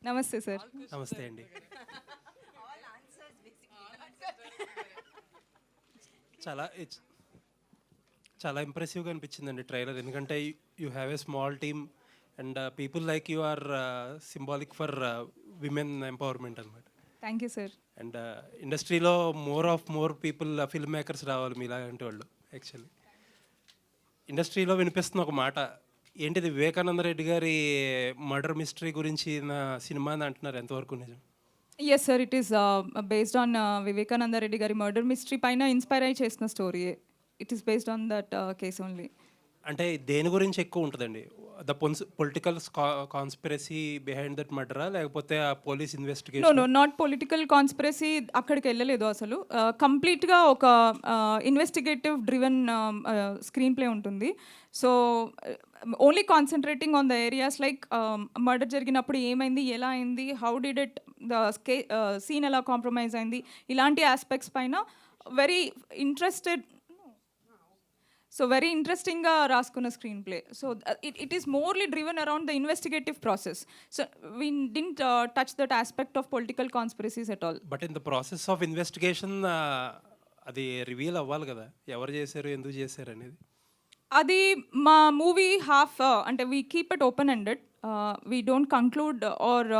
నమస్తే సార్. నమస్తే అండి. చాలా చాలా ఇంప్రెసివ్గా అనిపించిందండి ట్రైలర్. ఎందుకంటే you have a small team and people like you are symbolic for women empowerment అనమాట. Thank you sir. అండ్ ఇండస్ట్రీలో మోర్ పీపుల్ ఫిల్మ్ మేకర్స్ రావాలి మీలాంటి వాళ్ళు. యాక్చువల్లీ ఇండస్ట్రీలో వినిపిస్తున్న ఒక మాట ఏంటిది, వివేకానంద రెడ్డి గారి మర్డర్ మిస్టరీ గురించి నా సినిమా అని అంటున్నారు, ఎంతవరకు నిజం? Yes sir, it is based on Vivekananda Reddy గారి మర్డర్ మిస్టరీ పైన ఇన్స్పైర్ అయ్యి చేసిన story. It is based on that case only. అంటే దేని గురించి ఎక్కువ ఉంటుందండి? The political conspiracy behind that మర్డరా, లేకపోతే ఆ police no investigation? No not political conspiracy, అక్కడికి వెళ్ళలేదు అసలు. కంప్లీట్గా ఒక ఇన్వెస్టిగేటివ్ డ్రివెన్ స్క్రీన్ ప్లే ఉంటుంది. So only concentrating on the areas like murder జరిగినప్పుడు ఏమైంది, ఎలా అయింది, how did it, the scene ఎలా కాంప్రమైజ్ అయింది, ఇలాంటి ఆస్పెక్ట్స్ పైన వెరీ వెరీ ఇంట్రెస్టింగ్గా రాసుకున్న screen play. So it is morely driven around the investigative process. So we didn't touch that aspect of political conspiracies at all. But in the process of investigation అది reveal అవ్వాలి కదా, ఎవరు చేశారు, ఎందుకు చేశారు అనేది. అది మా మూవీ హాఫ్, అంటే we keep it open ended. We don't conclude or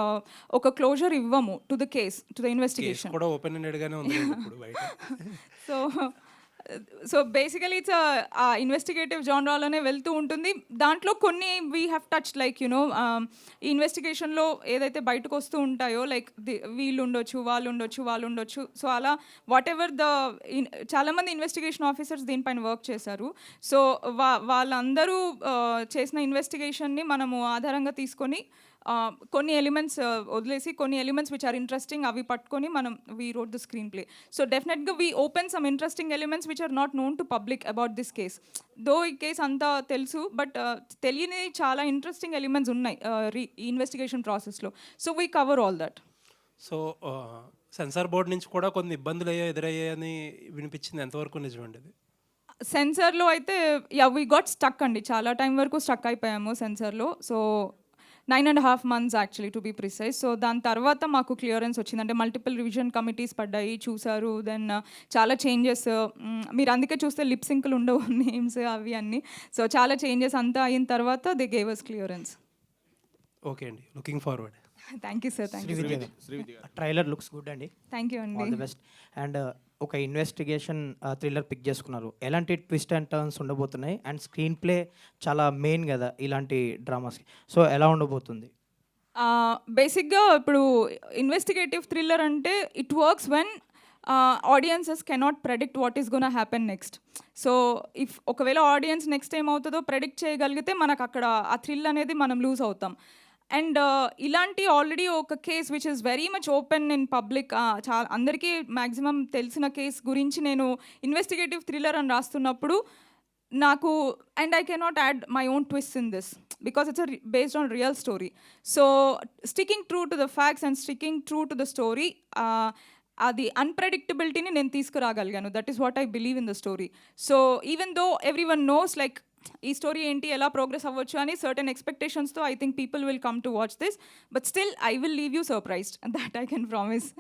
ఒక క్లోజర్ ఇవ్వము to the case, to the case investigation. కూడా ఓపెన్ ఎండెడ్గానే ఉంది ఇప్పుడు బయట. సో బేసికలీ ఇట్స్ ఇన్వెస్టిగేటివ్ జానరాలోనే వెళ్తూ ఉంటుంది. దాంట్లో కొన్ని we have touch like you know ఈ ఇన్వెస్టిగేషన్లో ఏదైతే బయటకు వస్తూ ఉంటాయో లైక్ వీళ్ళు ఉండొచ్చు, వాళ్ళు ఉండొచ్చు. సో అలా వాట్ ఎవర్ చాలామంది ఇన్వెస్టిగేషన్ ఆఫీసర్స్ దీనిపైన వర్క్ చేశారు. సో వాళ్ళందరూ చేసిన ఇన్వెస్టిగేషన్ని మనము ఆధారంగా తీసుకొని కొన్ని ఎలిమెంట్స్ వదిలేసి కొన్ని ఎలిమెంట్స్ విచ్ ఆర్ ఇంట్రెస్టింగ్ అవి పట్టుకొని మనం we wrote the screen play. So డెఫినెట్గా we open some interesting elements which are not known to public about this case. Though ఈ కేస్ అంతా తెలుసు, బట్ తెలియని చాలా ఇంట్రెస్టింగ్ ఎలిమెంట్స్ ఉన్నాయి ఈ ఇన్వెస్టిగేషన్ ప్రాసెస్లో. So we cover all that. So censor board నుంచి కూడా కొన్ని ఇబ్బందులు ఎదురయ్యాయని వినిపించింది, ఎంతవరకు నిజమండి అది? సెన్సార్లో అయితే వీ గాట్ స్టక్ అండి, చాలా టైం వరకు స్టక్ అయిపోయాము సెన్సార్లో. So 9.5 months actually to be precise. So దాని తర్వాత మాకు క్లియరెన్స్ వచ్చింది, అంటే మల్టిపుల్ రివిజన్ కమిటీస్ పడ్డాయి, చూసారు. దెన్ చాలా చేంజెస్, మీరు అందుకే చూస్తే లిప్ సింక్లు ఉండవు నేమ్స్ అవి అన్నీ. సో చాలా చేంజెస్ అంతా అయిన తర్వాత they gave us clearance. Okay అండి, looking forward. Thank you sir. Trailer looks good అండి, థ్యాంక్ యూ ఆల్ అండి. The best. అండ్ ఒక ఇన్వెస్టిగేషన్ థ్రిల్లర్ పిక్ చేసుకున్నారు, ఎలాంటి ట్విస్ట్ అండ్ టర్న్స్ ఉండబోతున్నాయి? అండ్ స్క్రీన్ ప్లే చాలా మెయిన్ కదా ఇలాంటి డ్రామాస్కి, సో ఎలా ఉండబోతుంది? బేసిక్గా ఇప్పుడు ఇన్వెస్టిగేటివ్ థ్రిల్లర్ అంటే it works when audiences cannot predict what is gonna happen next. So ఒకవేళ ఆడియన్స్ నెక్స్ట్ ఏమవుతుందో ప్రెడిక్ట్ చేయగలిగితే మనకు అక్కడ ఆ థ్రిల్ అనేది మనం లూజ్ అవుతాం. అండ్ ఇలాంటి ఆల్రెడీ ఒక case which is very much open in public, చాలా అందరికీ మ్యాక్సిమం తెలిసిన కేస్ గురించి నేను ఇన్వెస్టిగేటివ్ థ్రిల్లర్ అని రాస్తున్నప్పుడు నాకు, and I cannot add my own twist in this because it's based on real story. So sticking true to the facts and sticking true to the story, అది అన్ప్రెడిక్టబిలిటీని నేను తీసుకురాగలిగాను. That is what I believe in the story. So even though everyone knows like ఈ story ఏంటి, ఎలా progress అవ్వచ్చు అని certain ఎక్స్పెక్టేషన్స్తో I think people will come to watch this, but still I will leave you surprised, that I can promise.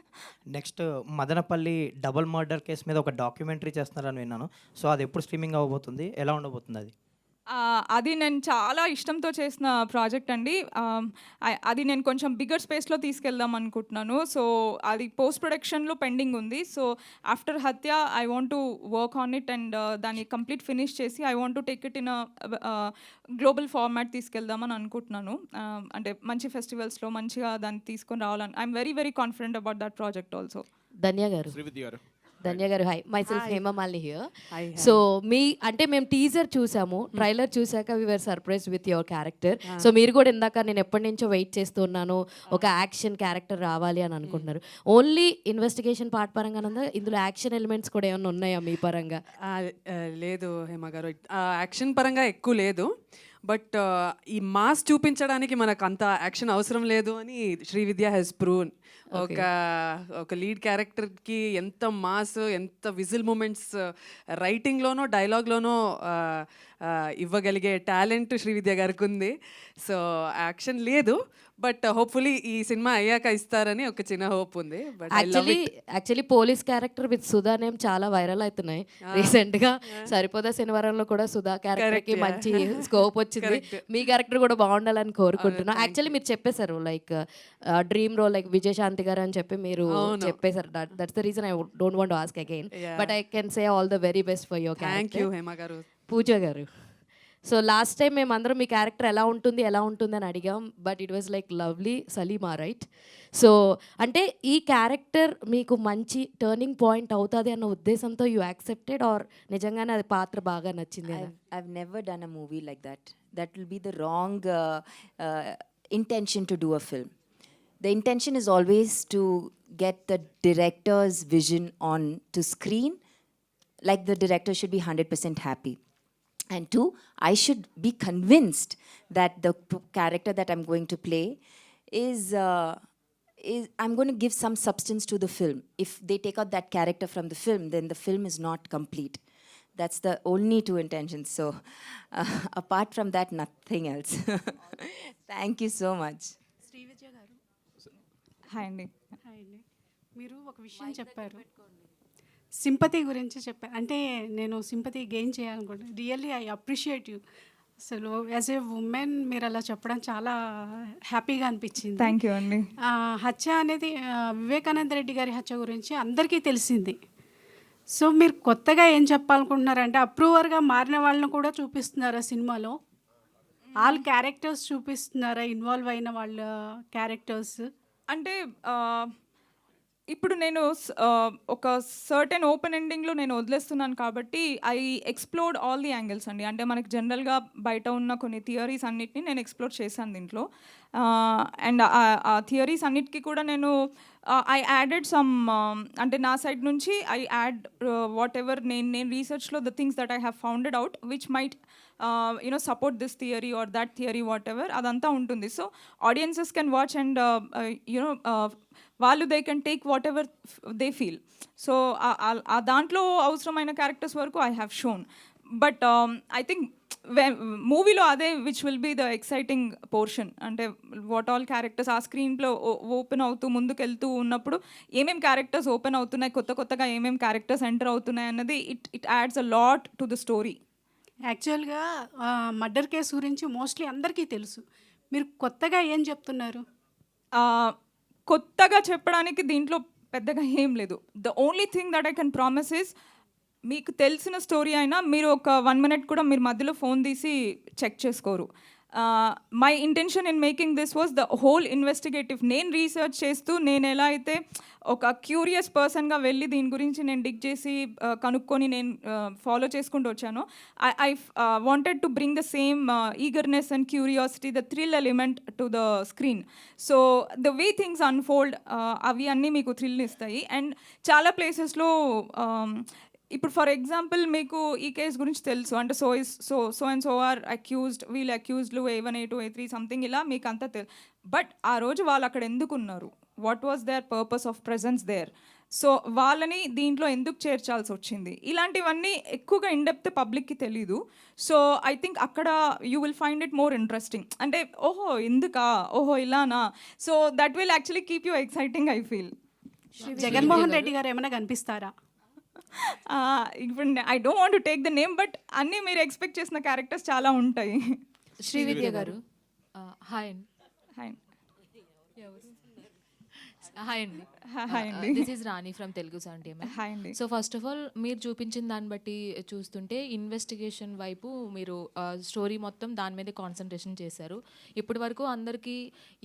Next Madanapalle double murder case మీద ఒక documentary చేస్తున్నారని విన్నాను, సో అది ఎప్పుడు స్ట్రీమింగ్ అవ్వబోతుంది, ఎలా ఉండబోతుంది అది? అది నేను చాలా ఇష్టంతో చేసిన ప్రాజెక్ట్ అండి. అది నేను కొంచెం బిగ్గర్ స్పేస్లో తీసుకెళ్దాం అనుకుంటున్నాను. సో అది పోస్ట్ ప్రొడక్షన్లో పెండింగ్ ఉంది. So after Hathya I want to work on it and దాన్ని కంప్లీట్ ఫినిష్ చేసి I want to take it in global format తీసుకెళ్దామని అనుకుంటున్నాను. అంటే మంచి ఫెస్టివల్స్లో మంచిగా దాన్ని తీసుకొని రావాలని I'm very very confident about that project also. Dhanya garu, Dhanya garu, hi, myself Hemamalini here. Hi. So అంటే మేము టీజర్ చూసాము, ట్రైలర్ చూసాక we were surprised with your character. So మీరు కూడా ఇందాక నేను ఎప్పటి నుంచో వెయిట్ చేస్తున్నాను ఒక యాక్షన్ క్యారెక్టర్ రావాలి అని అనుకుంటున్నారు. ఓన్లీ ఇన్వెస్టిగేషన్ పార్ట్ పరంగా ఇందులో యాక్షన్ ఎలిమెంట్స్ కూడా ఏమైనా ఉన్నాయా మీ పరంగా? లేదు హేమ గారు, యాక్షన్ పరంగా ఎక్కువ లేదు. బట్ ఈ మాస్ చూపించడానికి మనకు అంత యాక్షన్ అవసరం లేదు అని శ్రీవిద్య హెస్ ప్రూవ్న్. ఒక లీడ్ క్యారెక్టర్కి ఎంత మాస్, ఎంత విజిల్ మూమెంట్స్ రైటింగ్లోనో డైలాగ్లోనో ఇవ్వగలిగే టాలెంట్ శ్రీవిద్య గారికి ఉంది. సో యాక్షన్ లేదు, బట్ హోప్ఫుల్లీ ఈ సినిమా అయ్యాక ఇస్తారని ఒక చిన్న హోప్ ఉంది. But actually police character with Sudha name చాలా వైరల్ అవుతున్నాయి రీసెంట్ గా. సరిపోదా శనివారంలో కూడా సుధా క్యారెక్టర్ కి మంచి స్కోప్ వచ్చింది. మీ క్యారెక్టర్ కూడా బాగుండాలని కోరుకుంటున్నా. యాక్చువల్లీ మీరు చెప్పేశారు like dream role like Vijayashanti garu అని చెప్పి మీరు చెప్పేశారు. That's the reason I don't want to ask again, but I can say all the very best for your thank you character. Hema garu. Pooja గారు, సో లాస్ట్ టైం మేమందరం మీ క్యారెక్టర్ ఎలా ఉంటుంది అని అడిగాం, but it was like lovely Salima, right? So అంటే ఈ character మీకు మంచి టర్నింగ్ పాయింట్ అవుతుంది అన్న ఉద్దేశంతో యూ యాక్సెప్టెడ్, ఆర్ నిజంగానే అది పాత్ర బాగా నచ్చింది? I've never done a movie like that. That will be the wrong intention to do a film. The intention is always to get the director's vision on to screen. Like the director should be 100% happy. And two, I should be convinced that the character that I'm going to play is I'm going to give some substance to the film. If they take out that character from the film, then the film is not complete. That's the only two intentions. So apart from that, nothing else. Thank you so much. Srividya గారు, hi అండి. Hi అండి. మీరు ఒక విషయం చెప్పారు, sympathy గురించి చెప్పారు. అంటే నేను సింపతి గెయిన్ చేయాలనుకుంటున్నాను. Really I appreciate you. అసలు యాజ్ ఏ ఉమెన్ మీరు అలా చెప్పడం చాలా హ్యాపీగా అనిపించింది. థ్యాంక్ యూ అండి. హత్య అనేది వివేకానంద రెడ్డి గారి హత్య గురించి అందరికీ తెలిసింది. సో మీరు కొత్తగా ఏం చెప్పాలనుకుంటున్నారంటే అప్రూవర్గా మారిన వాళ్ళని కూడా చూపిస్తున్నారా సినిమాలో? ఆల్ క్యారెక్టర్స్ చూపిస్తున్నారా, ఇన్వాల్వ్ అయిన వాళ్ళ క్యారెక్టర్స్? అంటే ఇప్పుడు నేను ఒక సర్టెన్ ఓపెన్ ఎండింగ్లో నేను వదిలేస్తున్నాను కాబట్టి I explored all the angles అండి. అంటే మనకి జనరల్గా బయట ఉన్న కొన్ని థియరీస్ అన్నిటిని నేను ఎక్స్ప్లోర్ చేశాను దీంట్లో. అండ్ ఆ థియరీస్ అన్నిటికీ కూడా నేను ఐ యాడెడ్ సమ్, అంటే నా సైడ్ నుంచి ఐ యాడ్ వాట్ ఎవర్ నేను రీసెర్చ్లో the things that I have founded out which might support this theory or that theory whatever, అదంతా ఉంటుంది. So audiences can watch and వాళ్ళు they can take whatever they feel. So ఆ దాంట్లో అవసరమైన characters వరకు I have shown. But I think మూవీలో అదే which will be the exciting portion. అంటే వాట్ ఆల్ క్యారెక్టర్స్ ఆ స్క్రీన్లో ఓపెన్ అవుతూ ముందుకెళ్తూ ఉన్నప్పుడు ఏమేం క్యారెక్టర్స్ ఓపెన్ అవుతున్నాయి, కొత్తగా ఏమేం క్యారెక్టర్స్ ఎంటర్ అవుతున్నాయి అన్నది it adds a lot to the story. యాక్చువల్గా మర్డర్ కేసు గురించి మోస్ట్లీ అందరికీ తెలుసు. మీరు కొత్తగా ఏం చెప్తున్నారు? కొత్తగా చెప్పడానికి దీంట్లో పెద్దగా ఏం లేదు. The only thing that I can promise is, మీకు తెలిసిన స్టోరీ అయినా మీరు ఒక 1 minute కూడా మీరు మధ్యలో ఫోన్ తీసి చెక్ చేసుకోరు. My intention in making this was the whole investigative. నేను రీసెర్చ్ చేస్తూ నేను ఎలా అయితే ఒక క్యూరియస్ పర్సన్గా వెళ్ళి దీని గురించి నేను డిగ్ చేసి కనుక్కొని నేను ఫాలో చేసుకుంటూ వచ్చాను. I wanted to bring the same eagerness and curiosity, the thrill element to the screen. So the way things unfold అవి అన్నీ మీకు థ్రిల్ ఇస్తాయి. అండ్ చాలా ప్లేసెస్లో ఇప్పుడు ఫర్ ఎగ్జాంపుల్ మీకు ఈ కేసు గురించి తెలుసు, అంటే so and so are accused, వీళ్ళు అక్యూజ్డ్లు A1 A2 A3 సంథింగ్ ఇలా మీకు అంతా తెలుసు. బట్ ఆ రోజు వాళ్ళు అక్కడ ఎందుకు ఉన్నారు, what was their purpose of presence there, so వాళ్ళని దీంట్లో ఎందుకు చేర్చాల్సి వచ్చింది, ఇలాంటివన్నీ ఎక్కువగా ఇన్డెప్త్ పబ్లిక్కి తెలీదు. సో ఐ థింక్ అక్కడ you will find it more interesting. అంటే ఓహో ఎందుకా, ఓహో ఇలానా, so that will actually keep you exciting I feel. Jaganmohan Reddy garu ఏమైనా కనిపిస్తారా? ఇప్పుడు I don't want to take the name, but అన్నీ మీరు ఎక్స్పెక్ట్ చేసిన క్యారెక్టర్స్ చాలా ఉంటాయి. శ్రీవిద్య గారు, హాయ్ అండి. హాయ్ హాయ్ అండి. హాయ్ అండి. This is Rani from Telugu 70mm. Hi అండి. సో ఫస్ట్ ఆఫ్ ఆల్ మీరు చూపించిన దాన్ని బట్టి చూస్తుంటే ఇన్వెస్టిగేషన్ వైపు మీరు స్టోరీ మొత్తం దాని మీద కాన్సన్ట్రేషన్ చేశారు. ఇప్పటి వరకు అందరికీ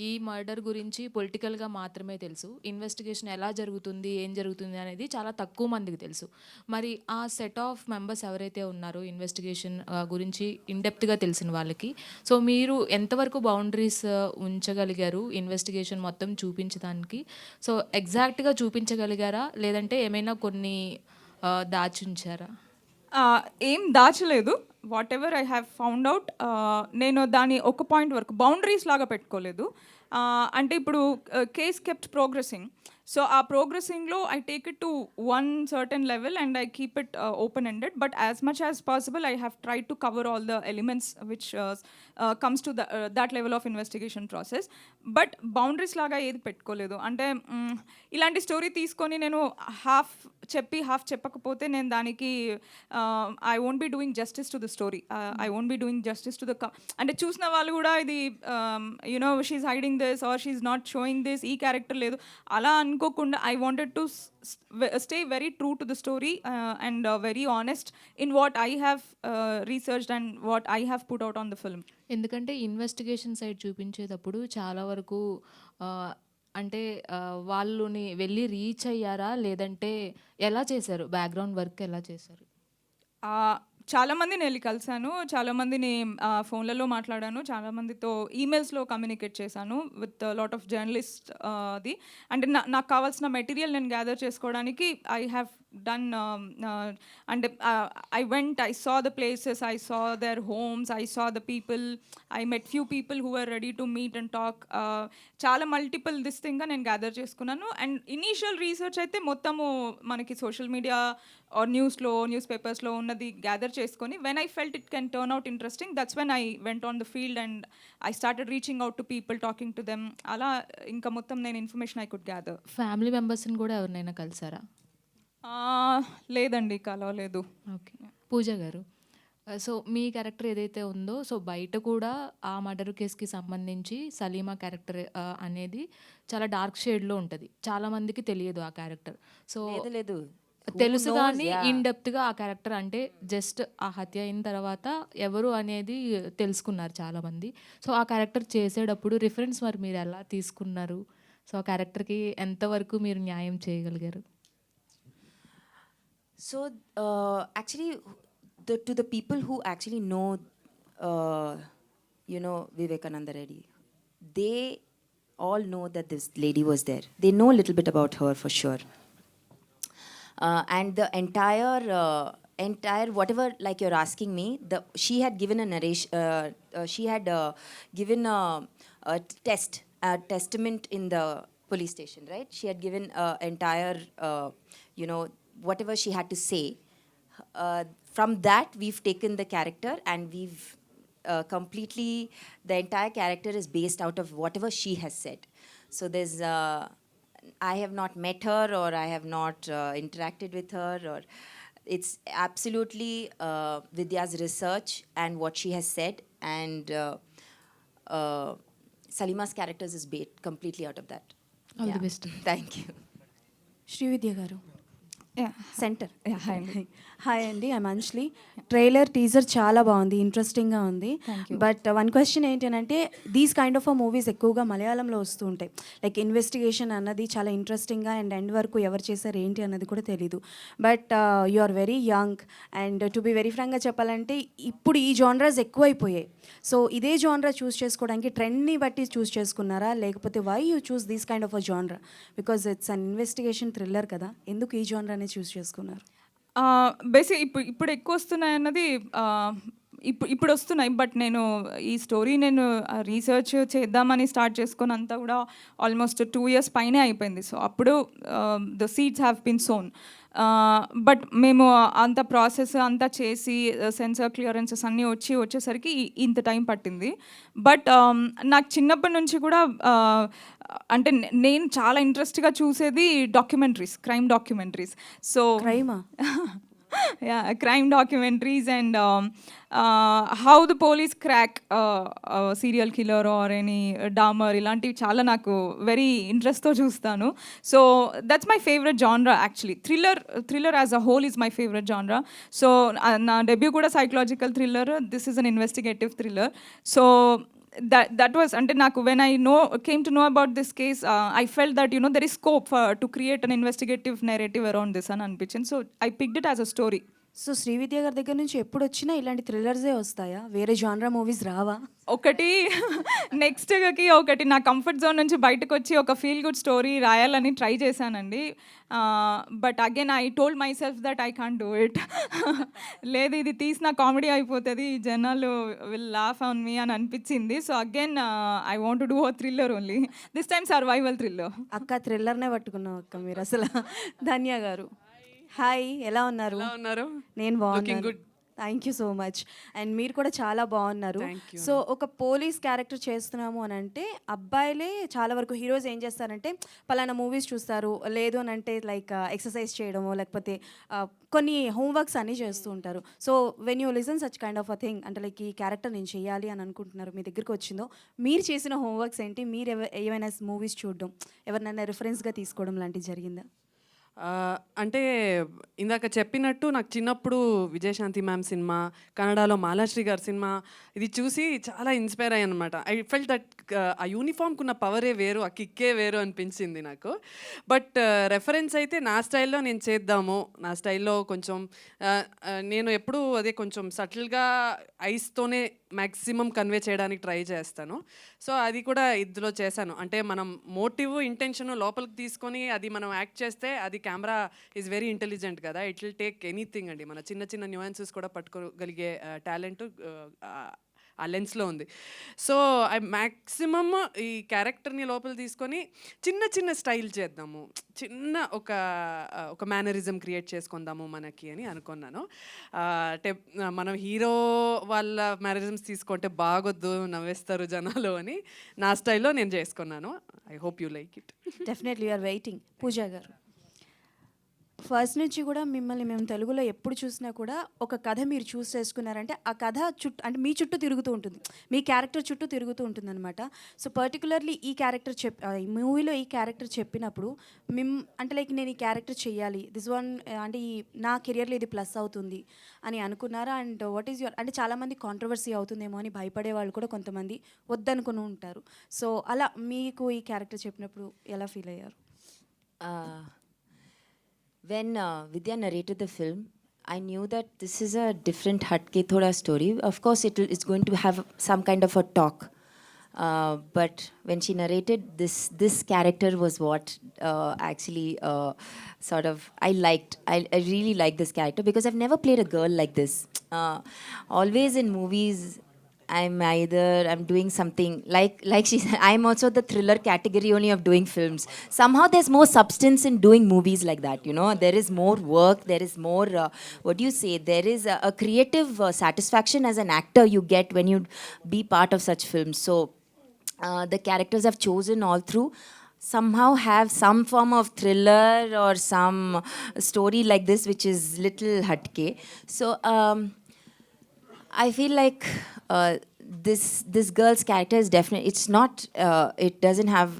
ఈ మర్డర్ గురించి పొలిటికల్గా మాత్రమే తెలుసు. ఇన్వెస్టిగేషన్ ఎలా జరుగుతుంది, ఏం జరుగుతుంది అనేది చాలా తక్కువ మందికి తెలుసు. మరి ఆ సెట్ ఆఫ్ మెంబర్స్ ఎవరైతే ఉన్నారో ఇన్వెస్టిగేషన్ గురించి ఇన్డెప్త్గా తెలిసిన వాళ్ళకి, సో మీరు ఎంతవరకు బౌండరీస్ ఉంచగలిగారు ఇన్వెస్టిగేషన్ మొత్తం చూపించడానికి? సో ఎగ్జాక్ట్గా చూపించగలిగారా, లేదంటే ఏమైనా కొన్ని దాచుంచారా? ఏం దాచలేదు. Whatever I have found out, నేను దాని ఒక పాయింట్ వరకు బౌండరీస్ లాగా పెట్టుకోలేదు. అంటే ఇప్పుడు కేస్ కెప్ట్ ప్రోగ్రెసింగ్. సో ఆ ప్రోగ్రెసింగ్లో I take it to one certain level and I keep it open ended, but as much as possible I have try to cover all the elements which comes to that level of investigation process. But boundaries లాగా ఏది పెట్టుకోలేదు. అంటే ఇలాంటి story తీసుకొని నేను half చెప్పి half చెప్పకపోతే నేను దానికి I won't be doing justice to the story, I won't be doing justice to the అంటే చూసిన వాళ్ళు కూడా ఇది you know she's hiding this or she's not showing this, ఈ క్యారెక్టర్ లేదు అలా అనుకోకుండా I wanted to stay very true to the story and very honest in what I have researched and what I have put out on the film. ఎందుకంటే investigation side చూపించేటప్పుడు చాలా వరకు అంటే వాళ్ళని వెళ్ళి రీచ్ అయ్యారా, లేదంటే ఎలా చేశారు, బ్యాక్గ్రౌండ్ వర్క్ ఎలా చేశారు? చాలామందిని వెళ్ళి కలిశాను, చాలామందిని ఫోన్లలో మాట్లాడాను, చాలామందితో ఈమెయిల్స్లో కమ్యూనికేట్ చేశాను విత్ లాట్ ఆఫ్ జర్నలిస్ట్. అది అంటే నాకు కావాల్సిన మెటీరియల్ నేను గ్యాదర్ చేసుకోవడానికి I have done and I went, I saw the places, I saw their homes, I saw the people, I met few people who were ready to meet and talk. చాలా multiple this థింగ్గా నేను gather చేసుకున్నాను. And initial research అయితే మొత్తము మనకి social media are news పేపర్స్లో ఉన్నది gather చేసుకొని when I felt it can turn out interesting, that's when I went on the field and I started reaching out to people, talking to them. అలా ఇంకా మొత్తం నేను information I could gather. Family మెంబర్స్ని కూడా ఎవరినైనా కలిసారా? లేదండి, కలవలేదు. ఓకే. పూజ గారు, సో మీ క్యారెక్టర్ ఏదైతే ఉందో, సో బయట కూడా ఆ మర్డర్ కేసుకి సంబంధించి సలీమా క్యారెక్టర్ అనేది చాలా డార్క్ షేడ్లో ఉంటుంది, చాలామందికి తెలియదు ఆ క్యారెక్టర్. సో లేదు తెలుసు కానీ ఇన్ డెప్త్గా ఆ క్యారెక్టర్ అంటే జస్ట్ ఆ హత్య అయిన తర్వాత ఎవరు అనేది తెలుసుకున్నారు చాలామంది. సో ఆ క్యారెక్టర్ చేసేటప్పుడు రిఫరెన్స్ మరి మీరు ఎలా తీసుకున్నారు? సో ఆ క్యారెక్టర్కి ఎంతవరకు మీరు న్యాయం చేయగలిగారు? So actually, to the people who actually know, Vivekananda Reddy, they all know that this lady was there. They know a little bit about her for sure. And the entire whatever, like you're asking me, she had given a narration. She had given a testament in the police station, right? She had given entire, whatever she had to say. From that, we've taken the character and we've completely, the entire character is based out of whatever she has said. So there's, I have not met her or I have not interacted with her, or it's absolutely Vidya's research and what she has said, and Salima's characters is based completely out of that. All the best. Thank you. Srividya గారు, centre. Hi అండి. Hi అండి, I'm Anjali. Trailer teaser చాలా బాగుంది, ఇంట్రెస్టింగ్గా ఉంది. But one question ఏంటంటే, these kind of movies ఎక్కువగా మలయాళంలో వస్తూ ఉంటాయి. లైక్ ఇన్వెస్టిగేషన్ అన్నది చాలా ఇంట్రెస్టింగ్గా అండ్ ఎండ్ వరకు ఎవరు చేశారు ఏంటి అన్నది కూడా తెలీదు. But you are very young and to be very ఫ్రాంక్గా చెప్పాలంటే ఇప్పుడు ఈ జానరాస్ ఎక్కువైపోయాయి. సో ఇదే జానరా చూస్ చేసుకోవడానికి ట్రెండ్ని బట్టి చూస్ చేసుకున్నారా, లేకపోతే why you choose these kind of a జానరా? Because it's an investigation thriller కదా, ఎందుకు ఈ జానరానే చూస్ చేసుకున్నారు? బేసిక్ ఇప్పుడు ఎక్కువ వస్తున్నాయి అన్నది ఇప్పుడు వస్తున్నాయి. బట్ నేను ఈ స్టోరీ నేను రీసెర్చ్ చేద్దామని స్టార్ట్ చేసుకొని అంతా కూడా ఆల్మోస్ట్ 2 years పైనే అయిపోయింది. సో అప్పుడు the seeds have been sown. But మేము అంత ప్రాసెస్ అంతా చేసి సెన్సార్ క్లియరెన్సెస్ అన్నీ వచ్చేసరికి ఇంత టైం పట్టింది. బట్ నాకు చిన్నప్పటి నుంచి కూడా అంటే నేను చాలా ఇంట్రెస్ట్గా చూసేది డాక్యుమెంటరీస్, క్రైమ్ డాక్యుమెంటరీస్. సో క్రైమా? yeah, crime documentaries and how the police crack serial killer or any Dahmer ఇలాంటివి చాలా నాకు వెరీ ఇంట్రెస్ట్తో చూస్తాను. So that's my favourite genre actually. Thriller as a whole is my favourite genre. So నా debut కూడా psychological thriller, this is an investigative thriller. So that was అంటే నాకు when I came to know about this case, I felt that there is scope to create an investigative narrative around this అని అనిపించింది. So I picked it as a story. So Srividya గారి దగ్గర నుంచి ఎప్పుడు వచ్చినా ఇలాంటి థ్రిల్లర్సే వస్తాయా? వేరే జానరా మూవీస్ రావా? ఒకటి నెక్స్ట్కి ఒకటి నా కంఫర్ట్ జోన్ నుంచి బయటకు వచ్చి ఒక ఫీల్ గుడ్ స్టోరీ రాయాలని ట్రై చేశానండి. But again I told my self that I can't do it. లేదు, ఇది తీసిన కామెడీ అయిపోతుంది, జనాలు విల్ లాఫ్ ఆన్ మీ అని అనిపించింది. So again I want to do a thriller only, this time survival thriller. అక్క థ్రిల్లర్నే పట్టుకున్నాం అక్క మీరు అసలు. ధన్య గారు హాయ్, ఎలా ఉన్నారు? ఎలా ఉన్నారు? నేను బాగున్నాను. Looking good. Thank you so much. And మీరు కూడా చాలా బాగున్నారు. సో ఒక పోలీస్ క్యారెక్టర్ చేస్తున్నాము అని అంటే అబ్బాయిలే చాలా వరకు హీరోస్ ఏం చేస్తారంటే పలానా మూవీస్ చూస్తారు, లేదు అని అంటే లైక్ ఎక్సర్సైజ్ చేయడమో లేకపోతే కొన్ని హోంవర్క్స్ అన్నీ చేస్తూ ఉంటారు. So when you listen such kind of a thing అంటే లైక్ ఈ క్యారెక్టర్ నేను చేయాలి అని అనుకుంటున్నారు, మీ దగ్గరికి వచ్చిందో మీరు చేసిన హోంవర్క్స్ ఏంటి? మీరు ఏమైనా మూవీస్ చూడడం, ఎవరినైనా రిఫరెన్స్గా తీసుకోవడం లాంటివి జరిగిందా? అంటే ఇందాక చెప్పినట్టు నాకు చిన్నప్పుడు విజయశాంతి మ్యామ్ సినిమా, కన్నడలో మాలాశ్రీ గారి సినిమా ఇది చూసి చాలా ఇన్స్పైర్ అయ్యాను అనమాట. ఐ ఫెల్ట్ దట్ ఆ యూనిఫామ్కి ఉన్న పవరే వేరు, ఆ కిక్కే వేరు అనిపించింది నాకు. బట్ రెఫరెన్స్ అయితే నా స్టైల్లో నేను చేద్దాము, నా స్టైల్లో కొంచెం నేను ఎప్పుడూ అదే కొంచెం సటిల్గా ఐస్తోనే మ్యాక్సిమం కన్వే చేయడానికి ట్రై చేస్తాను. సో అది కూడా ఇందులో చేశాను. అంటే మనం మోటివ్ ఇంటెన్షన్ లోపలికి తీసుకొని అది మనం యాక్ట్ చేస్తే అది కెమెరా ఈజ్ వెరీ ఇంటెలిజెంట్ కదా, ఇట్ విల్ టేక్ ఎనీథింగ్ అండి. మన చిన్న చిన్న న్యూయాన్సెస్ కూడా పట్టుకోగలిగే టాలెంట్ ఆ లెన్స్లో ఉంది. సో ఐ మ్యాక్సిమమ్ ఈ క్యారెక్టర్ని లోపల తీసుకొని చిన్న చిన్న స్టైల్ చేద్దాము, చిన్న ఒక మేనరిజం క్రియేట్ చేసుకుందాము మనకి అని అనుకున్నాను. అంటే మనం హీరో వాళ్ళ మేనరిజమ్స్ తీసుకుంటే బాగొద్దు, నవ్వేస్తారు జనాలు అని నా స్టైల్లో నేను చేసుకున్నాను. I hope you like it. Definitely you are వెయిటింగ్. పూజా గారు, ఫస్ట్ నుంచి కూడా మిమ్మల్ని మేము తెలుగులో ఎప్పుడు చూసినా కూడా ఒక కథ మీరు చూస్ చేసుకున్నారంటే ఆ కథ చుట్టూ అంటే మీ చుట్టూ తిరుగుతూ ఉంటుంది, మీ క్యారెక్టర్ చుట్టూ తిరుగుతూ ఉంటుంది అనమాట. సో పర్టికులర్లీ ఈ క్యారెక్టర్ ఈ మూవీలో ఈ క్యారెక్టర్ చెప్పినప్పుడు అంటే లైక్ నేను ఈ క్యారెక్టర్ చెయ్యాలి, దిస్ వన్ అంటే ఈ నా కెరియర్లో ఇది ప్లస్ అవుతుంది అని అనుకున్నారా? అండ్ వాట్ ఈజ్ యువర్ అంటే చాలామంది కాంట్రవర్సీ అవుతుందేమో అని భయపడే వాళ్ళు కూడా కొంతమంది వద్దనుకుని ఉంటారు. సో అలా మీకు ఈ క్యారెక్టర్ చెప్పినప్పుడు ఎలా ఫీల్ అయ్యారు? When Vidya narrated the film, I knew that this is a different Hatke Thoda story. Of course, it's going to have some kind of a talk. But when she narrated, this character was what actually sort of I liked. I really liked this character because I've never played a girl like this. Always in movies, I'm doing something like she said, I'm also the thriller category only of doing films. Somehow there's more substance in doing movies like that, you know. There is more work, there is more, what do you say, there is a creative satisfaction as an actor you get when you be part of such films. So the characters I've chosen all through somehow have some form of thriller or some story like this which is little hatke. So I feel like this girl's character is definitely, it's not, it doesn't have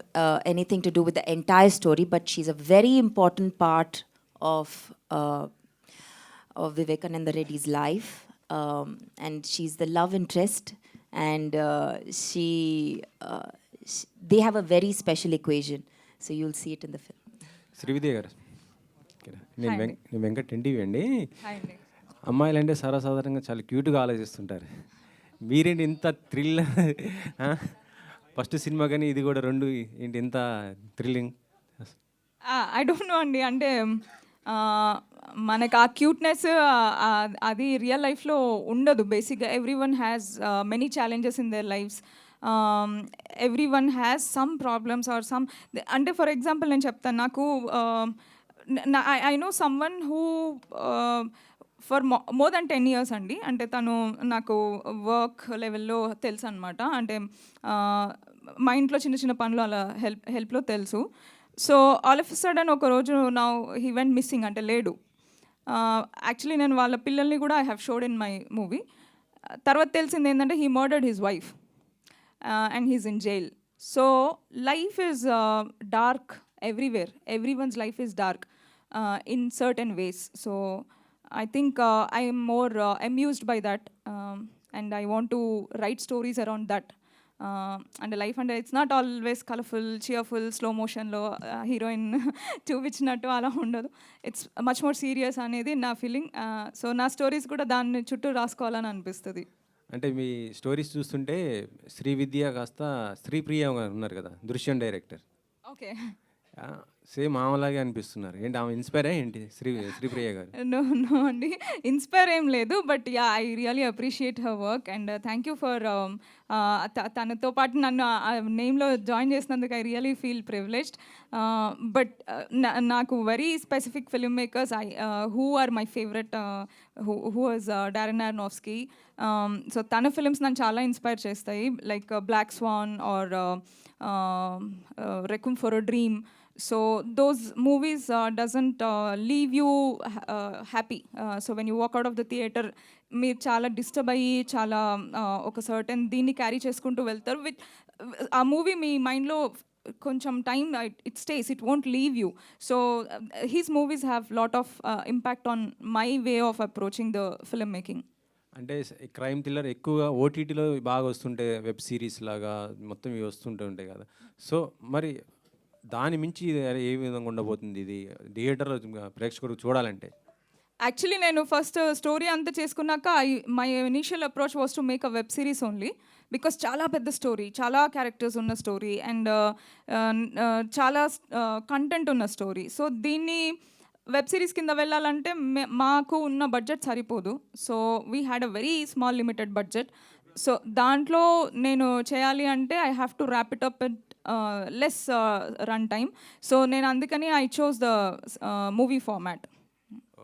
anything to do with the entire story, but she's a very important part of Vivekananda Reddy's life, and she's the love interest, and they have a very special equation, so you'll see it in the film. Srividya గారు, నేను Venkat NTV అండి. Hi అండి. అమ్మాయిలు అంటే సర్వసాధారణంగా చాలా క్యూట్గా ఆలోచిస్తుంటారు, మీరేంటి ఇంత థ్రిల్? ఫస్ట్ సినిమా కానీ ఇది కూడా రెండు ఏంటి ఇంత థ్రిల్లింగ్? ఐ డోంట్ నో అండి, అంటే మనకు ఆ క్యూట్నెస్ అది రియల్ లైఫ్లో ఉండదు. బేసిక్గా everyone has many challenges in their lives, everyone has some problems or some. అంటే ఫర్ ఎగ్జాంపుల్ నేను చెప్తాను, నాకు I know someone who for more than 10 years అండి. అంటే తను నాకు వర్క్ లెవెల్లో తెలుసు అనమాట. అంటే మా ఇంట్లో చిన్న చిన్న పనులు అలా హెల్ప్లో తెలుసు. సో ఆల్ ఆఫ్ సడన్ ఒక రోజు నా హీ వెంట్ మిస్సింగ్, అంటే లేడు. యాక్చువల్లీ నేను వాళ్ళ పిల్లల్ని కూడా I have showed in my movie. తర్వాత తెలిసింది ఏంటంటే he murdered his wife and he's in jail. So life is dark everywhere, every one's life is dark in certain ways. So I think I am more amused by that, and I want to write stories around that. అంటే life అంటే it's not always colourful cheerful slow మోషన్లో heroine చూపించినట్టు అలా ఉండదు. It's much more serious అనేది నా feeling. So నా stories కూడా దాన్ని చుట్టూ రాసుకోవాలని అనిపిస్తుంది. అంటే మీ స్టోరీస్ చూస్తుంటే శ్రీవిద్య కాస్త శ్రీప్రియ గారు ఉన్నారు కదా, దృశ్యం డైరెక్టర్, ఓకే. సేమ్ ఆమెలాగే అనిపిస్తున్నారు. ఏంటి ఆమె ఇన్స్పైర్ ఏంటి శ్రీప్రియ గారు? నో అండి, ఇన్స్పైర్ ఏం లేదు. But yeah, I really appreciate her work and thank you for తనతో పాటు నన్ను నేమ్లో జాయిన్ చేసినందుకు I really feel privileged. But నాకు very specific film makers who are my favourite, who was Darren Aronofsky. So తన films నన్ను చాలా inspire చేస్తాయి, like black swan or requiem for a dream. So those movies doesn't leave you happy. So when you walk out of the theater, మీరు చాలా disturb అయ్యి చాలా ఒక certain దీన్ని క్యారీ చేసుకుంటూ వెళ్తారు. విత్ ఆ మూవీ మీ మైండ్లో కొంచెం time it stays, it won't leave you. So he's movies have lot of impact on my way of approaching the film making. అంటే క్రైమ్ థ్రిల్లర్ ఎక్కువగా ఓటీటీలో బాగా వస్తుంటాయి, వెబ్ సిరీస్ లాగా మొత్తం ఇవి వస్తుంటూ ఉంటాయి కదా. సో మరి దాని మించి ఏ విధంగా ఉండబోతుంది ఇది థియేటర్ ప్రేక్షకుడు చూడాలంటే? యాక్చువల్లీ నేను ఫస్ట్ స్టోరీ అంతా చేసుకున్నాక my initial approach was to make a web series only, because చాలా పెద్ద స్టోరీ, చాలా క్యారెక్టర్స్ ఉన్న స్టోరీ అండ్ చాలా కంటెంట్ ఉన్న స్టోరీ. సో దీన్ని వెబ్ సిరీస్ కింద వెళ్ళాలంటే మాకు ఉన్న బడ్జెట్ సరిపోదు. So we had a very small limited budget. So దాంట్లో నేను చేయాలి అంటే I have to wrap it up less run time. So నేను అందుకని I chose the movie format.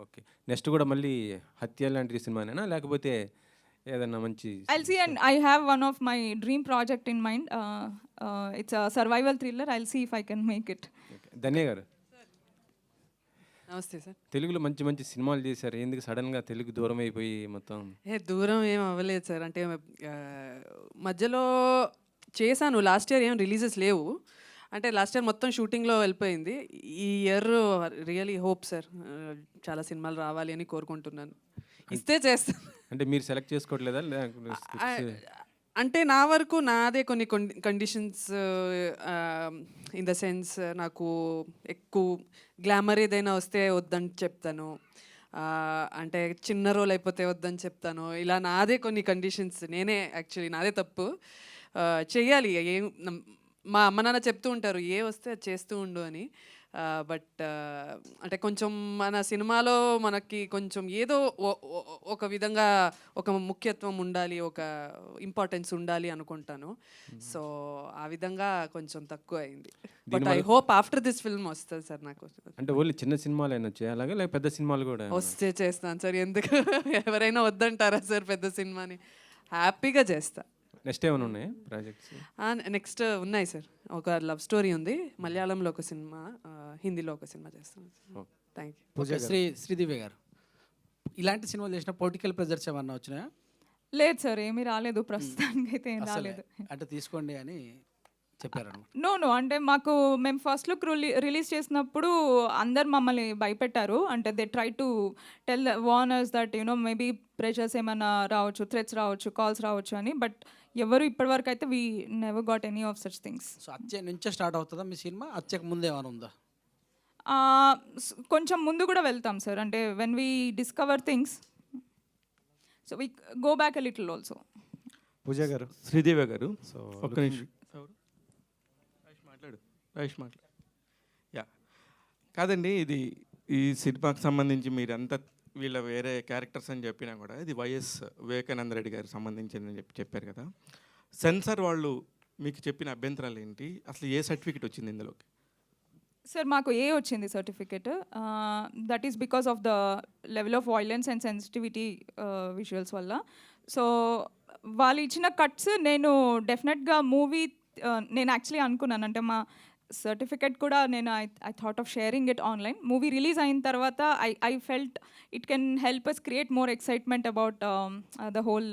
Okay, next కూడా మళ్ళీ హత్య లాంటి సినిమానేనా లేకపోతే ఏదన్నా మంచి? I'll see, and I have one of my dream project in mind. It's a survival thriller. I'll see if I can make it. ధన్య గారు, నమస్తే సార్. తెలుగులో మంచి మంచి సినిమాలు చేశారు, ఎందుకు సడన్గా తెలుగు దూరం అయిపోయి మొత్తం? దూరం ఏం అవ్వలేదు సార్. అంటే మధ్యలో చేశాను, లాస్ట్ ఇయర్ ఏం రిలీజెస్ లేవు. అంటే లాస్ట్ ఇయర్ మొత్తం షూటింగ్లో వెళ్ళిపోయింది. ఈ ఇయర్ రియలీ హోప్ సార్, చాలా సినిమాలు రావాలి అని కోరుకుంటున్నాను. ఇస్తే చేస్తాను. అంటే మీరు సెలెక్ట్ చేసుకోవట్లేదా? అంటే నా వరకు నాదే కొన్ని కండిషన్స్, ఇన్ ద సెన్స్ నాకు ఎక్కువ గ్లామర్ ఏదైనా వస్తే వద్దని చెప్తాను, అంటే చిన్న రోల్ అయిపోతే వద్దని చెప్తాను. ఇలా నాదే కొన్ని కండిషన్స్, నేనే యాక్చువల్లీ నాదే తప్పు. చెయ్యాలి, ఏం మా అమ్మ నాన్న చెప్తూ ఉంటారు ఏ వస్తే అది చేస్తూ ఉండు అని. బట్ అంటే కొంచెం మన సినిమాలో మనకి కొంచెం ఏదో ఒక విధంగా ఒక ముఖ్యత్వం ఉండాలి, ఒక ఇంపార్టెన్స్ ఉండాలి అనుకుంటాను. సో ఆ విధంగా కొంచెం తక్కువ అయింది. But I hope after this film వస్తుంది సార్ నాకు. అంటే ఓన్లీ చిన్న సినిమాలు అయినా చేయాలి లేక పెద్ద సినిమాలు కూడా వస్తే చేస్తాను సార్. ఎందుకు ఎవరైనా వద్దంటారా సార్ పెద్ద సినిమాని? హ్యాపీగా చేస్తా. నెక్స్ట్ ఏమైనా ఉన్నాయా ప్రాజెక్ట్స్? నెక్స్ట్ ఉన్నాయి సార్. ఒక లవ్ స్టోరీ ఉంది, మలయాళంలో ఒక సినిమా, హిందీలో ఒక సినిమా చేస్తున్నాను. Thank you. శ్రీదివ్య గారు, ఇలాంటి సినిమాలు చేసిన పొలిటికల్ ప్రెజర్స్ ఏమన్నా వచ్చినాయా? లేదు సార్, ఏమీ రాలేదు ప్రస్తుతానికి అయితే, ఏం రాలేదు. అంటే తీసుకోండి అని చెప్పారన్నమాట. నో అంటే మాకు మేము ఫస్ట్ లుక్ రిలీజ్ చేసినప్పుడు అందరు మమ్మల్ని భయపెట్టారు. అంటే they try to tell warners that you know maybe pressures ఏమైనా రావచ్చు, థ్రెట్స్ రావచ్చు, కాల్స్ రావచ్చు అని. బట్ ఎవరు ఇప్పటివరకు అయితే we never got any of such things. So హత్య నుంచే స్టార్ట్ అవుతుందా మీ సినిమా? హత్యకు ముందు ఏమైనా ఉందా? కొంచెం ముందు కూడా వెళ్తాం సార్. అంటే when we discover things, so we go back a little also. Pooja గారు, శ్రీదేవి గారు, సో ఒక్క నిమిషం మాట్లాడు. యా, కాదండి, ఇది ఈ సినిమాకి సంబంధించి మీరంతా వీళ్ళ వేరే క్యారెక్టర్స్ అని చెప్పినా కూడా ఇది వైఎస్ వివేకానంద రెడ్డి గారికి సంబంధించిందని చెప్పారు కదా. సెన్సార్ వాళ్ళు మీకు చెప్పిన అభ్యంతరాలు ఏంటి? అసలు ఏ సర్టిఫికేట్ వచ్చింది ఇందులోకి? సార్ మాకు ఏ వచ్చింది certificate. That is because of the level of violence and sensitivity visuals వల్ల. సో వాళ్ళు ఇచ్చిన కట్స్ నేను డెఫినెట్గా మూవీ నేను యాక్చువల్లీ అనుకున్నాను, అంటే మా సర్టిఫికెట్ కూడా నేను I thought of sharing it online. Movie release అయిన తర్వాత I felt it can help us create more excitement about the whole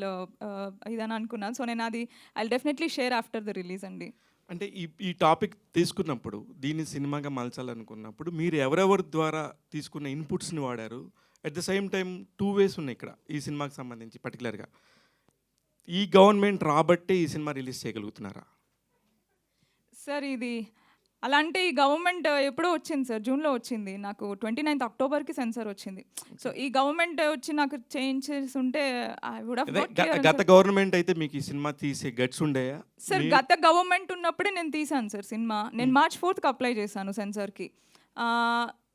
ఇదని అనుకున్నాను. సో నేను అది I definitely share after the release అండి. అంటే ఈ టాపిక్ తీసుకున్నప్పుడు, దీన్ని సినిమాగా మలచాలనుకున్నప్పుడు మీరు ఎవరెవరి ద్వారా తీసుకున్న ఇన్పుట్స్ని వాడారు? At the same time 2 ways ఉన్నాయి ఇక్కడ ఈ సినిమాకి సంబంధించి పర్టికులర్గా. ఈ గవర్నమెంట్ రాబట్టే ఈ సినిమా రిలీజ్ చేయగలుగుతున్నారా? సార్ ఇది అలా అంటే ఈ గవర్నమెంట్ ఎప్పుడో వచ్చింది సార్, జూన్లో వచ్చింది. నాకు 29th అక్టోబర్కి సెన్సార్ వచ్చింది. సో ఈ గవర్నమెంట్ వచ్చి నాకు చేంజ్ చేసి ఉంటే ఐ వుడ్ అదే హావ్ గత గవర్నమెంట్ అయితే మీకు ఈ సినిమా తీసే గట్స్ ఉండేయా? సార్ గత గవర్నమెంట్ ఉన్నప్పుడే నేను తీసాను సార్ సినిమా. నేను March 4th అప్లై చేశాను సెన్సార్కి.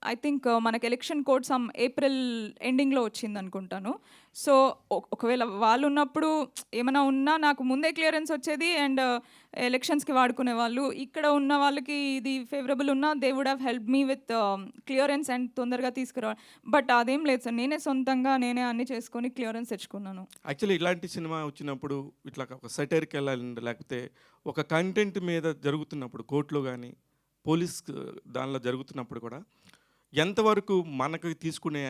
ఐ థింక్ మనకి ఎలక్షన్ కోడ్ సమ్ ఏప్రిల్ ఎండింగ్లో వచ్చింది అనుకుంటాను. సో ఒకవేళ వాళ్ళు ఉన్నప్పుడు ఏమైనా ఉన్నా నాకు ముందే క్లియరెన్స్ వచ్చేది అండ్ ఎలక్షన్స్కి వాడుకునే వాళ్ళు. ఇక్కడ ఉన్న వాళ్ళకి ఇది ఫేవరబుల్ ఉన్నా they would have help me with clearance and తొందరగా తీసుకురావాలి. బట్ అదేం లేదు సార్, నేనే సొంతంగా నేనే అన్ని చేసుకొని క్లియరెన్స్ తెచ్చుకున్నాను. యాక్చువల్లీ ఇలాంటి సినిమా వచ్చినప్పుడు ఇట్లా ఒక సెటైర్కి వెళ్ళాలంటే లేకపోతే ఒక కంటెంట్ మీద జరుగుతున్నప్పుడు కోర్టులో కానీ పోలీస్ దానిలో జరుగుతున్నప్పుడు కూడా ఎంతవరకు మనకు తీసుకునే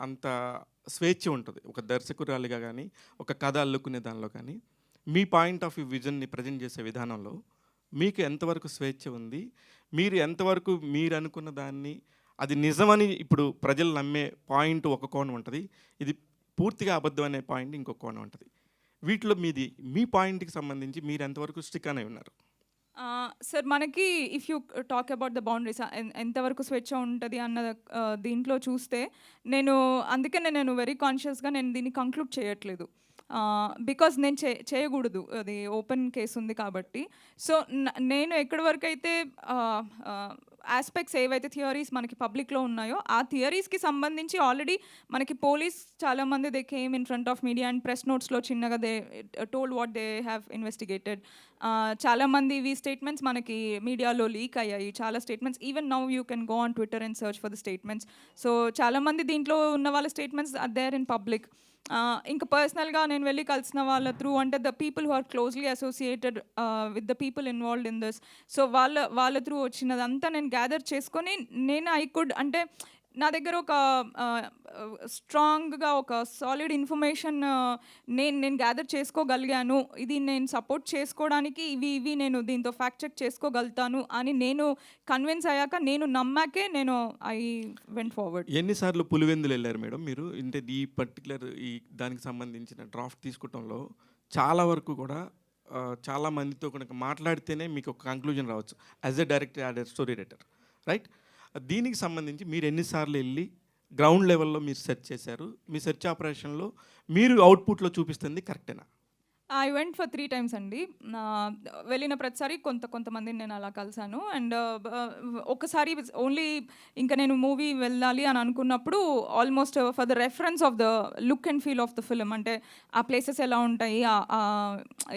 అంత స్వేచ్ఛ ఉంటుంది ఒక దర్శకురాలిగా కానీ ఒక కథ అల్లుకునే దానిలో కానీ మీ పాయింట్ ఆఫ్ వ్యూ విజన్ని ప్రజెంట్ చేసే విధానంలో మీకు ఎంతవరకు స్వేచ్ఛ ఉంది? మీరు ఎంతవరకు మీరు అనుకున్న దాన్ని అది నిజమని ఇప్పుడు ప్రజలు నమ్మే పాయింట్ ఒక కోణం ఉంటుంది, ఇది పూర్తిగా అబద్ధం అనే పాయింట్ ఇంకొక కోణం ఉంటుంది. వీటిలో మీది మీ పాయింట్కి సంబంధించి మీరు ఎంతవరకు స్టిక్ అని ఉన్నారు? సార్ మనకి if you talk about the boundaries ఎంతవరకు స్వేచ్ఛ ఉంటుంది అన్న దీంట్లో చూస్తే అందుకే నేను వెరీ కాన్షియస్గా నేను దీన్ని కంక్లూడ్ చేయట్లేదు. బికాజ్ నేను చేయకూడదు, అది ఓపెన్ కేసు ఉంది కాబట్టి. సో నేను ఎక్కడి వరకు అయితే ఆస్పెక్ట్స్ ఏవైతే థియరీస్ మనకి పబ్లిక్లో ఉన్నాయో ఆ థియరీస్కి సంబంధించి ఆల్రెడీ మనకి పోలీస్ చాలామంది they came in front of media and press నోట్స్లో చిన్నగా they told what they have investigated. చాలామంది ఇవి స్టేట్మెంట్స్ మనకి మీడియాలో లీక్ అయ్యాయి, చాలా statements. Even now you can go on Twitter and search for the statements. So చాలామంది దీంట్లో ఉన్న వాళ్ళ statements are there in public. ఇంకా పర్సనల్గా నేను వెళ్ళి కలిసిన వాళ్ళ త్రూ అంటే the people who are closely associated with the people involved in this. So వాళ్ళ త్రూ వచ్చినదంతా నేను గ్యాదర్ చేసుకొని ఐ కుడ్ అంటే నా దగ్గర ఒక స్ట్రాంగ్గా ఒక సాలిడ్ ఇన్ఫర్మేషన్ నేను గ్యాదర్ చేసుకోగలిగాను. ఇది నేను సపోర్ట్ చేసుకోవడానికి ఇవి నేను దీంతో ఫ్యాక్ట్ చెక్ చేసుకోగలుగుతాను అని నేను కన్విన్స్ అయ్యాక నేను నమ్మాకే ఐ వెంట్ ఫార్వర్డ్. ఎన్నిసార్లు పులివెందులు వెళ్ళారు మేడం మీరు? అంటే ఈ పర్టికులర్ ఈ దానికి సంబంధించిన డ్రాఫ్ట్ తీసుకోవడంలో చాలా వరకు కూడా చాలా మందితో కనుక మాట్లాడితేనే మీకు ఒక కంక్లూజన్ రావచ్చు as a director as a story writer, right? దీనికి సంబంధించి మీరు ఎన్నిసార్లు వెళ్ళి గ్రౌండ్ లెవెల్లో మీరు సెర్చ్ చేశారు? మీ సెర్చ్ ఆపరేషన్లో మీరు అవుట్పుట్లో చూపిస్తుంది కరెక్టేనా? ఐ వెంట్ ఫర్ 3 times అండి. వెళ్ళిన ప్రతిసారి కొంతమందిని నేను అలా కలిసాను. అండ్ ఒకసారి ఓన్లీ ఇంకా నేను మూవీ వెళ్ళాలి అని అనుకున్నప్పుడు almost for the reference of the look and feel of the film, అంటే ఆ ప్లేసెస్ ఎలా ఉంటాయి, ఆ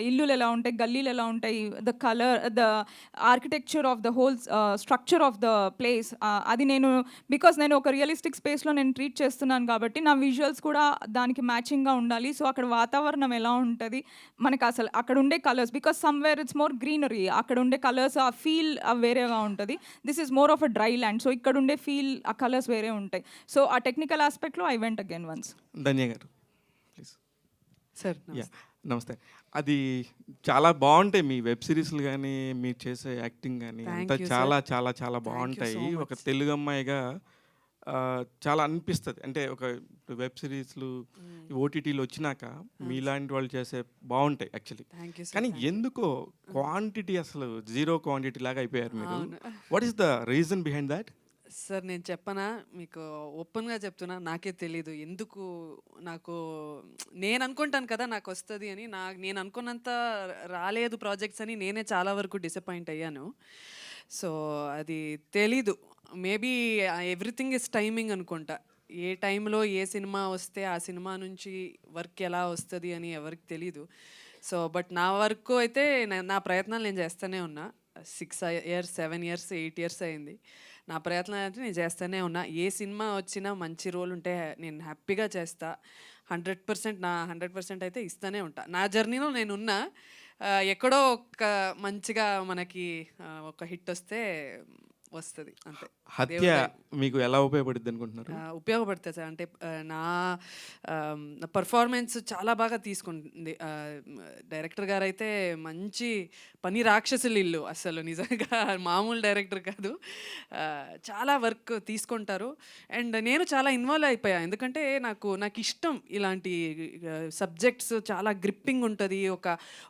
ఇల్లులు ఎలా ఉంటాయి, గల్లీలు ఎలా ఉంటాయి, the colour, the architecture of the whole structure of the place, అది బికాస్ నేను ఒక రియలిస్టిక్ స్పేస్లో నేను ట్రీట్ చేస్తున్నాను కాబట్టి నా విజువల్స్ కూడా దానికి మ్యాచింగ్గా ఉండాలి. సో అక్కడ వాతావరణం ఎలా ఉంటుంది, మనకు అసలు అక్కడ ఉండే colours, because somewhere it's more greenery, అక్కడ ఉండే కలర్స్ ఆ ఫీల్ వేరేగా ఉంటుంది. This is more of a dry land, so ఇక్కడ ఉండే ఫీల్ ఆ కలర్స్ వేరే ఉంటాయి. సో ఆ టెక్నికల్ ఆస్పెక్ట్లో I went again once. Dhanya గారు ప్లీజ్. సార్ నమస్తే. అది చాలా బాగుంటాయి మీ వెబ్ సిరీస్లు కానీ మీరు చేసే యాక్టింగ్ కానీ అంతా చాలా చాలా చాలా బాగుంటాయి. ఒక తెలుగు అమ్మాయిగా చాలా అనిపిస్తుంది. అంటే ఒక వెబ్ సిరీస్లు ఓటీటీలు వచ్చినాక మీలాంటి వాళ్ళు చేసే బాగుంటాయి యాక్చువల్లీ. కానీ ఎందుకో క్వాంటిటీ అసలు జీరో క్వాంటిటీ లాగా అయిపోయారు మీరు. What is the reason behind that? Sir నేను చెప్పనా, మీకు ఓపెన్గా చెప్తున్నా, నాకే తెలీదు ఎందుకు. నేను అనుకుంటాను కదా నాకు వస్తుంది అని, నేను అనుకున్నంత రాలేదు ప్రాజెక్ట్స్ అని నేనే చాలా వరకు డిసప్పాయింట్ అయ్యాను. సో అది తెలీదు, మేబీ ఎవ్రీథింగ్ ఇస్ టైమింగ్ అనుకుంటా. ఏ టైంలో ఏ సినిమా వస్తే ఆ సినిమా నుంచి వర్క్ ఎలా వస్తుంది అని ఎవరికి తెలీదు. సో బట్ నా వర్క్ అయితే నా ప్రయత్నాలు నేను చేస్తూనే ఉన్నా. 6 years 7 years 8 years అయింది. నా ప్రయత్నాలు అయితే నేను చేస్తూనే ఉన్నా. ఏ సినిమా వచ్చినా మంచి రోల్ ఉంటే నేను హ్యాపీగా చేస్తా. 100% నా 100% అయితే ఇస్తూనే ఉంటా. నా జర్నీలో నేనున్నా. ఎక్కడో ఒక మంచిగా మనకి ఒక హిట్ వస్తే వస్తుంది అంతే. హత్య మీకు ఎలా ఉపయోగపడుద్ది అనుకుంటున్నారు? ఉపయోగపడుతుంది సార్. అంటే నా పర్ఫార్మెన్స్ చాలా బాగా తీసుకుంటుంది. డైరెక్టర్ గారు అయితే మంచి పని రాక్షసులు ఇల్లు, అసలు నిజంగా మామూలు డైరెక్టర్ కాదు. చాలా వర్క్ తీసుకుంటారు. అండ్ నేను చాలా ఇన్వాల్వ్ అయిపోయా, ఎందుకంటే నాకు ఇష్టం ఇలాంటి సబ్జెక్ట్స్. చాలా గ్రిప్పింగ్ ఉంటుంది.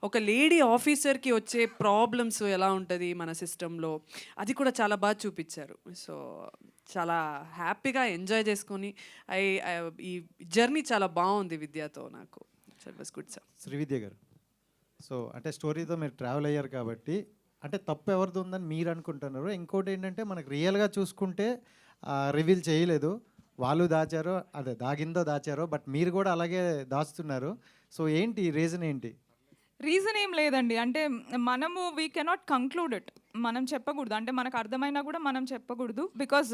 ఒక లేడీ ఆఫీసర్కి వచ్చే ప్రాబ్లమ్స్ ఎలా ఉంటుంది మన సిస్టంలో, అది కూడా చాలా బాగా చూపించారు. సో చాలా హ్యాపీగా ఎంజాయ్ చేసుకొని ఈ జర్నీ చాలా బాగుంది విద్యతో నాకు. Was good sir. శ్రీవిద్య గారు, సో అంటే స్టోరీతో మీరు ట్రావెల్ అయ్యారు కాబట్టి అంటే తప్పు ఎవరిది ఉందని మీరు అనుకుంటున్నారు. ఇంకోటి ఏంటంటే మనకు రియల్గా చూసుకుంటే రివీల్ చేయలేదు, వాళ్ళు దాచారో అదే దాగిందో దాచారో, బట్ మీరు కూడా అలాగే దాస్తున్నారు. సో ఏంటి రీజన్ ఏంటి? రీజన్ ఏం లేదండి. అంటే మనము వీ కెనాట్ కంక్లూడ్ ఇట్, మనం చెప్పకూడదు. అంటే మనకు అర్థమైనా కూడా మనం చెప్పకూడదు, బికాజ్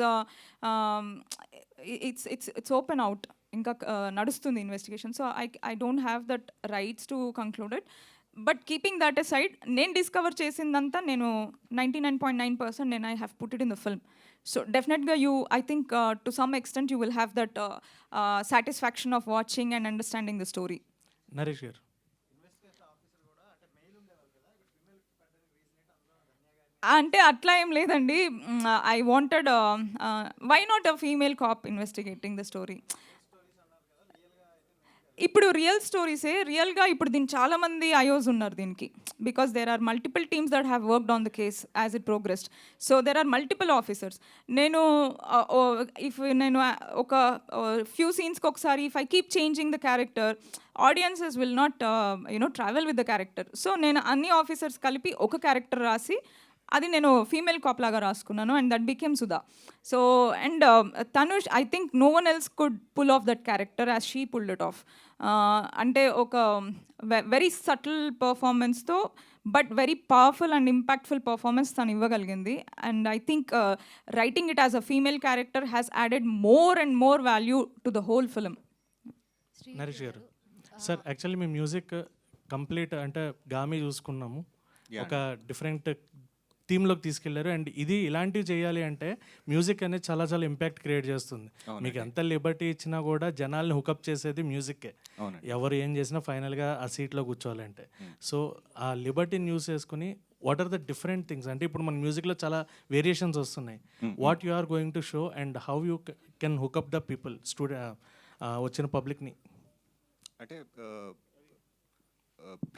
ఇట్స్ ఓపెన్ అవుట్, ఇంకా నడుస్తుంది investigation. So I don't have that rights to conclude it. But keeping that aside, నేను డిస్కవర్ చేసిందంతా నేను 99.9% నేను I have put it in the film. So డెఫినెట్గా I think to some extent you will have that satisfaction of watching and understanding the story. Naresh గారు, అంటే అట్లా ఏం లేదండి. I wanted why not a female cop investigating the story. ఇప్పుడు real స్టోరీసే రియల్గా, ఇప్పుడు దీనికి చాలామంది ఐఓస్ ఉన్నారు దీనికి, because there are multiple teams that have worked on the case as it progressed. So there are multiple officers. నేను ఒక ఫ్యూ సీన్స్కి ఒకసారి if I keep changing the character, audiences will not travel with the character. So నేను అన్ని officers కలిపి ఒక character రాసి అది నేను ఫీమేల్ కాప్ లాగా రాసుకున్నాను, and that became Sudha. So and Tanush, I think no one else could pull off that character as she pulled it off. అంటే ఒక వెరీ సటిల్ పర్ఫార్మెన్స్తో but very powerful and impactful performance తను ఇవ్వగలిగింది. And I think writing it as a female character has added more and more value to the whole film. Naresh గారు, sir actually మీ music complete అంటే గామి చూసుకున్నాము, ఒక different థీమ్లోకి తీసుకెళ్లారు. And ఇది ఇలాంటివి చేయాలి అంటే మ్యూజిక్ అనేది చాలా చాలా ఇంపాక్ట్ క్రియేట్ చేస్తుంది. మీకు ఎంత లిబర్టీ ఇచ్చినా కూడా జనాల్ని హుకప్ చేసేది మ్యూజిక్కే. ఎవరు ఏం చేసినా ఫైనల్గా ఆ సీట్లో కూర్చోవాలంటే. సో ఆ లిబర్టీని యూస్ చేసుకుని what are the different things, అంటే ఇప్పుడు మన మ్యూజిక్లో చాలా వేరియేషన్స్ వస్తున్నాయి. What you are going to show and how you can hook up the people, వచ్చిన పబ్లిక్ని. అంటే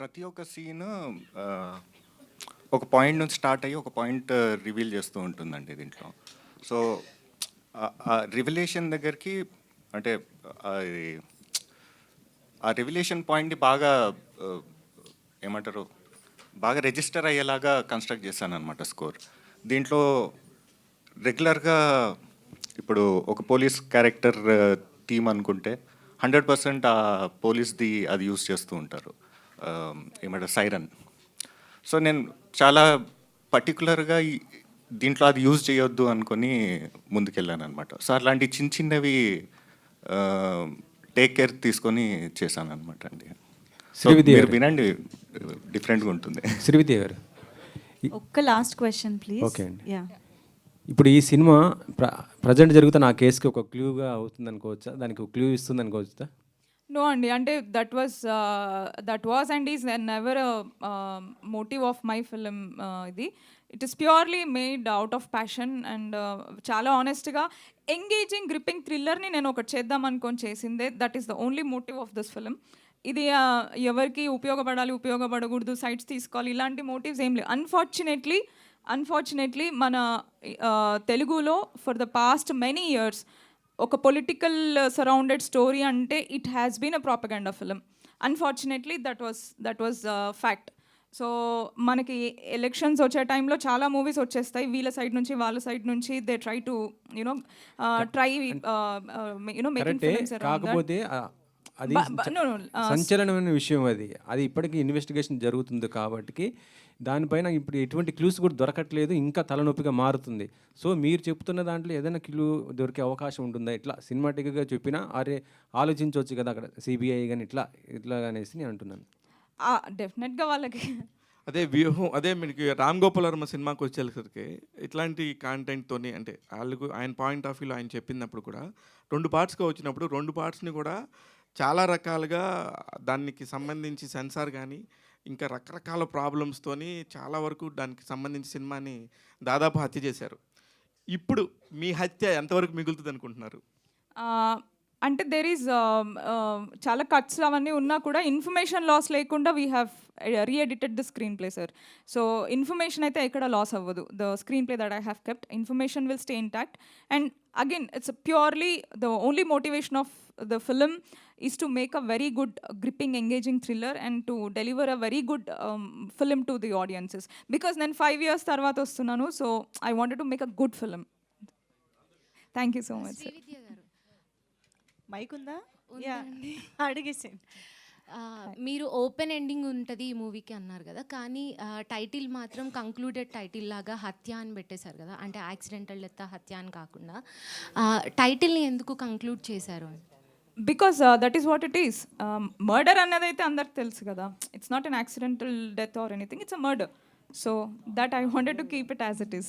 ప్రతి ఒక్క సీన్ ఒక పాయింట్ నుంచి స్టార్ట్ అయ్యి ఒక పాయింట్ రివీల్ చేస్తూ ఉంటుందండి దీంట్లో. సో ఆ రివిలేషన్ దగ్గరికి అంటే ఆ రివిలేషన్ పాయింట్ని బాగా ఏమంటారు, బాగా రిజిస్టర్ అయ్యేలాగా కన్స్ట్రక్ట్ చేశాను అనమాట స్కోర్. దీంట్లో రెగ్యులర్గా ఇప్పుడు ఒక పోలీస్ క్యారెక్టర్ థీమ్ అనుకుంటే 100% ఆ పోలీస్ది అది యూస్ చేస్తూ ఉంటారు, ఏమంటారు సైరన్. సో నేను చాలా పర్టికులర్గా దీంట్లో అది యూజ్ చేయొద్దు అనుకొని ముందుకెళ్ళాను అనమాట. సో అలాంటి చిన్న చిన్నవి టేక్ కేర్ తీసుకొని చేశాను అనమాట అండి. మీరు వినండి, డిఫరెంట్గా ఉంటుంది. శ్రీవిద్య గారు, ఒక్క లాస్ట్ క్వశ్చన్ ప్లీజ్. ఓకే అండి. ఇప్పుడు ఈ సినిమా ప్రజెంట్ జరుగుతున్న ఆ కేసుకి ఒక క్లూగా అవుతుంది అనుకోవచ్చా, దానికి ఒక క్లూ ఇస్తుంది అనుకోవచ్చా? నో అండి, అంటే that was and is never motive of my film. ఇది it is purely made out of passion and చాలా ఆనెస్ట్గా ఎంగేజింగ్ గ్రిప్పింగ్ థ్రిల్లర్ని నేను ఒకటి చేద్దాం అనుకొని చేసిందే. That is the only motive of this film. ఇది ఎవరికి ఉపయోగపడాలి, ఉపయోగపడకూడదు, సైట్స్ తీసుకోవాలి, ఇలాంటి మోటివ్స్ ఏం లేవు. అన్ఫార్చునేట్లీ మన తెలుగులో for the past many years ఒక పొలిటికల్ సరౌండెడ్ స్టోరీ అంటే it has been a propaganda film. Unfortunately that was fact. So మనకి ఎలక్షన్స్ వచ్చే టైంలో చాలా మూవీస్ వచ్చేస్తాయి, వీళ్ళ సైడ్ నుంచి వాళ్ళ సైడ్ నుంచి. They try to making films around that. కాకపోతే అది సంచలనమైన విషయం. అది ఇప్పటికీ ఇన్వెస్టిగేషన్ జరుగుతుంది కాబట్టి దానిపైన ఇప్పుడు ఎటువంటి క్లూస్ కూడా దొరకట్లేదు, ఇంకా తలనొప్పిగా మారుతుంది. సో మీరు చెప్తున్న దాంట్లో ఏదైనా క్లూ దొరికే అవకాశం ఉంటుందా? ఇట్లా సినిమాటిక్గా చెప్పినా అరే ఆలోచించవచ్చు కదా అక్కడ సిబిఐ కానీ ఇట్లా అనేసి నేను అంటున్నాను. డెఫినెట్గా వాళ్ళకి అదే వ్యూహం, అదే మీకు రామ్ గోపాల్ వర్మ సినిమాకి వచ్చేసరికి ఇట్లాంటి కాంటెంట్తోని అంటే వాళ్ళకు ఆయన పాయింట్ ఆఫ్ వ్యూలో ఆయన చెప్పినప్పుడు కూడా 2 పార్ట్స్గా వచ్చినప్పుడు 2 పార్ట్స్ని కూడా చాలా రకాలుగా దానికి సంబంధించి సెన్సార్ కానీ ఇంకా రకరకాల ప్రాబ్లమ్స్తోని చాలా వరకు దానికి సంబంధించి సినిమాని దాదాపు హత్య చేశారు. ఇప్పుడు మీ హత్య ఎంతవరకు మిగులుతుంది అనుకుంటున్నారు? అంటే దెర్ ఈజ్ చాలా కట్స్ అవన్నీ ఉన్నా కూడా ఇన్ఫర్మేషన్ లాస్ లేకుండా we have reedited the screen play sir. So information అయితే ఎక్కడ లాస్ అవ్వదు. The screen play that I have kept, information will stay intact. And again it's purely the only motivation of the film is to make a very good, gripping, engaging thriller and to deliver a very good film to the audiences. Because then 5 years tarvata vastunanu, so I wanted to make a good film. Thank you so much, sir. Mic ఉందా? Yeah, అడిగేసేయండి. మీరు open ending ఉంటుంది ఈ మూవీకి అన్నారు కదా, కానీ title మాత్రం కంక్లూడెడ్ టైటిల్ లాగా హత్య అని పెట్టేశారు కదా, అంటే యాక్సిడెంటల్ డెత్ హత్య అని కాకుండా టైటిల్ని ఎందుకు కంక్లూడ్ చేశారు? Because that is what it is. Murder annadaithe andarki telusu kada. It's not an accidental death or anything, it's a murder. So that I wanted to keep it as it is.